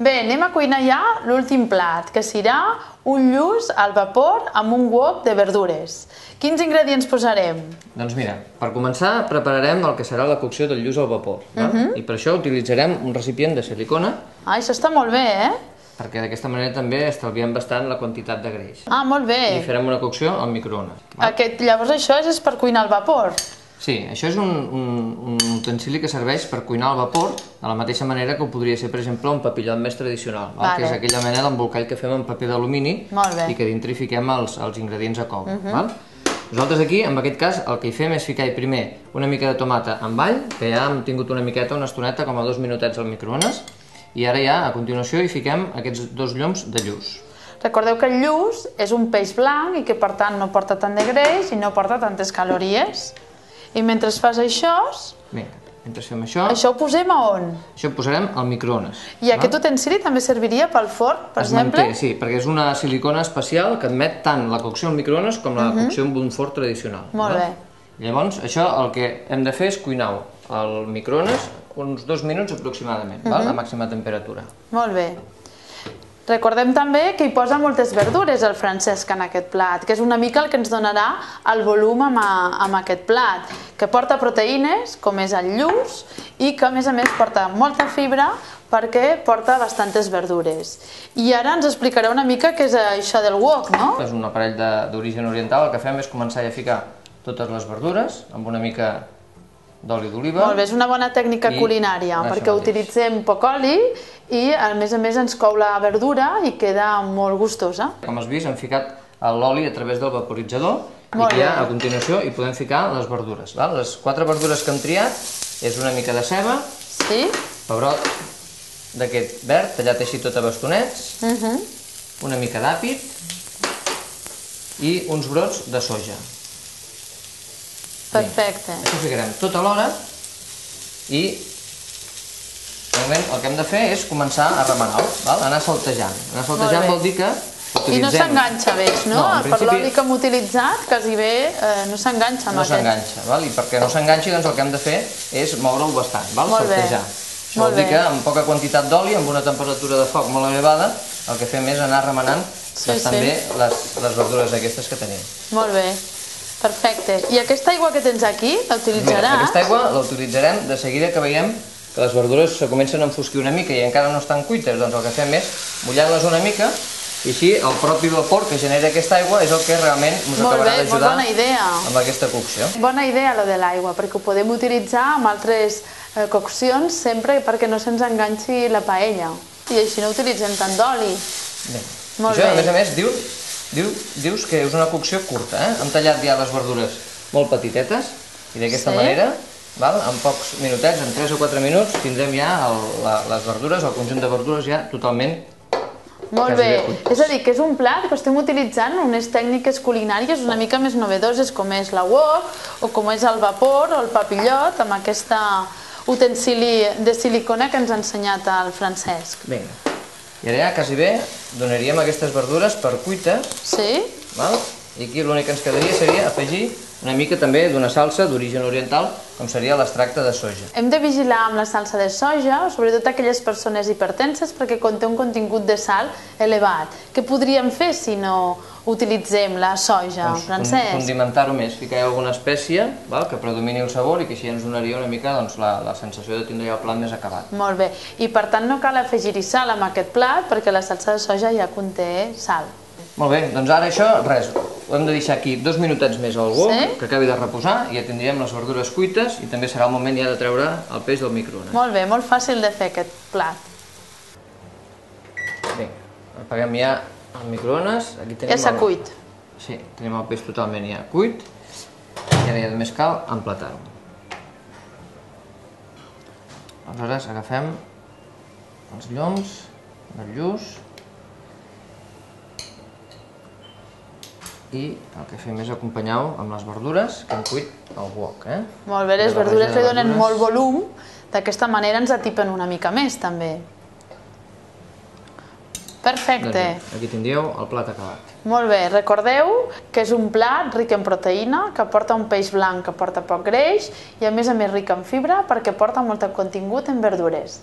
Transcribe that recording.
Bé, anem a cuinar ja l'últim plat, que serà un lluç al vapor amb un wok de verdures. Quins ingredients posarem? Doncs mira, per començar prepararem el que serà la cocció del lluç al vapor. I per això utilitzarem un recipient de silicona. Ah, això està molt bé, Perquè d'aquesta manera també estalviem bastant la quantitat de greix. Ah, molt bé. I farem una cocció al microones. Llavors això és per cuinar al vapor? Sí, això és un utensili que serveix per cuinar al vapor de la mateixa manera que ho podria ser, per exemple, un papillot més tradicional, que és aquella mena d'embolcall que fem amb paper d'alumini i que dintre hi fiquem els ingredients a coure. Nosaltres aquí, en aquest cas, el que hi fem és ficar-hi primer una mica de tomata amb all, que ja hem tingut una miqueta, una estoneta, com a 2 minutets al microones, i ara ja, a continuació, hi fiquem aquests 2 lloms de lluç. Recordeu que el lluç és un peix blanc i que, per tant, no porta tant de greix i no porta tantes calories. I mentre fas això... Vinga, mentre fem això... Això ho posem a on? Això ho posarem al microones. I aquest utensili també serviria pel forn, per exemple? Es manté, sí, perquè és una silicona especial que admet tant la cocció al microones com la cocció amb un forn tradicional. Molt bé. Llavors, això el que hem de fer és cuinar-ho al microones uns 2 minuts aproximadament, a màxima temperatura. Molt bé. Recordem també que hi posa moltes verdures el Francesc en aquest plat, que és una mica el que ens donarà el volum amb aquest plat, que porta proteïnes, com és el lluç, i que a més porta molta fibra perquè porta bastantes verdures. I ara ens explicarà una mica què és això del wok, no? És un aparell d'origen oriental, el que fem és començar a ficar totes les verdures amb una mica d'oli d'oliva. Molt bé, és una bona tècnica culinària, perquè utilitzem poc oli i a més ens cou la verdura i queda molt gustosa. Com has vist, hem ficat l'oli a través del vaporitzador i ja a continuació hi podem ficar les verdures. Les 4 verdures que hem triat és una mica de ceba, pebrot d'aquest verd tallat així tot a bastonets, una mica d'àpid i uns brots de soja. Perfecte. Això ho ficarem tot alhora i de moment el que hem de fer és començar a remenar-ho, anar saltejant. Anar saltejant vol dir que utilitzem... I no s'enganxa, veig, no? Per l'oli que hem utilitzat, quasi bé no s'enganxa amb aquest. No s'enganxa, i perquè no s'enganxi doncs el que hem de fer és moure-ho bastant, saltejar. Això vol dir que amb poca quantitat d'oli, amb una temperatura de foc molt elevada, el que fem és anar remenant bastant bé les verdures aquestes que tenim. Molt bé. Perfecte. I aquesta aigua que tens aquí, la utilitzaràs? Aquesta aigua la utilitzarem de seguida que veiem que les verdures se comencen a enfosquir una mica i encara no estan cuites, doncs el que fem és mullar-les una mica i així el propi vapor que genera aquesta aigua és el que realment ens acabarà d'ajudar amb aquesta cocció. Bona idea, lo de l'aigua, perquè ho podem utilitzar amb altres coccions sempre perquè no se'ns enganxi la paella i així no utilitzem tant d'oli. Això, a més, dius que és una cocció curta, hem tallat ja les verdures molt petitetes i d'aquesta manera, en pocs minutets, en 3 o 4 minuts, tindrem ja les verdures, el conjunt de verdures ja totalment molt bé, és a dir, que és un plat que estem utilitzant unes tècniques culinàries una mica més novedoses com és la wok o com és el vapor o el papillot amb aquest utensili de silicona que ens ha ensenyat el Francesc. Vinga. I ara ja quasi bé donaríem aquestes verdures per cuites. Sí. I aquí l'únic que ens quedaria seria afegir una mica també d'una salsa d'origen oriental, com seria l'extracte de soja. Hem de vigilar amb la salsa de soja, sobretot aquelles persones hipertenses, perquè conté un contingut de sal elevat. Què podríem fer si no utilitzem la soja, Francesc? Condimentar-ho més, ficar alguna espècie que predomini el sabor i que així ens donaria una mica la sensació de tindre el plat més acabat. Molt bé, i per tant no cal afegir-hi sal amb aquest plat perquè la salsa de soja ja conté sal. Molt bé, doncs ara això, res, ho hem de deixar aquí 2 minutets més al wok, que acabi de reposar, i ja tindríem les verdures cuites i també serà el moment ja de treure el peix del microones. Molt bé, molt fàcil de fer aquest plat. Vinga, apaguem ja el microones. Ja s'ha cuit. Sí, tenim el peix totalment ja cuit i ara ja només cal emplatar-ho. Aleshores agafem els lloms del lluç i el que fem és acompanyar-ho amb les verdures que hem cuit al wok. Molt bé, les verdures li donen molt volum, d'aquesta manera ens atipen una mica més també. Perfecte. Aquí tindríeu el plat acabat. Molt bé, recordeu que és un plat ric en proteïna, que porta un peix blanc que porta poc greix i a més ric en fibra perquè porta molt contingut en verdures.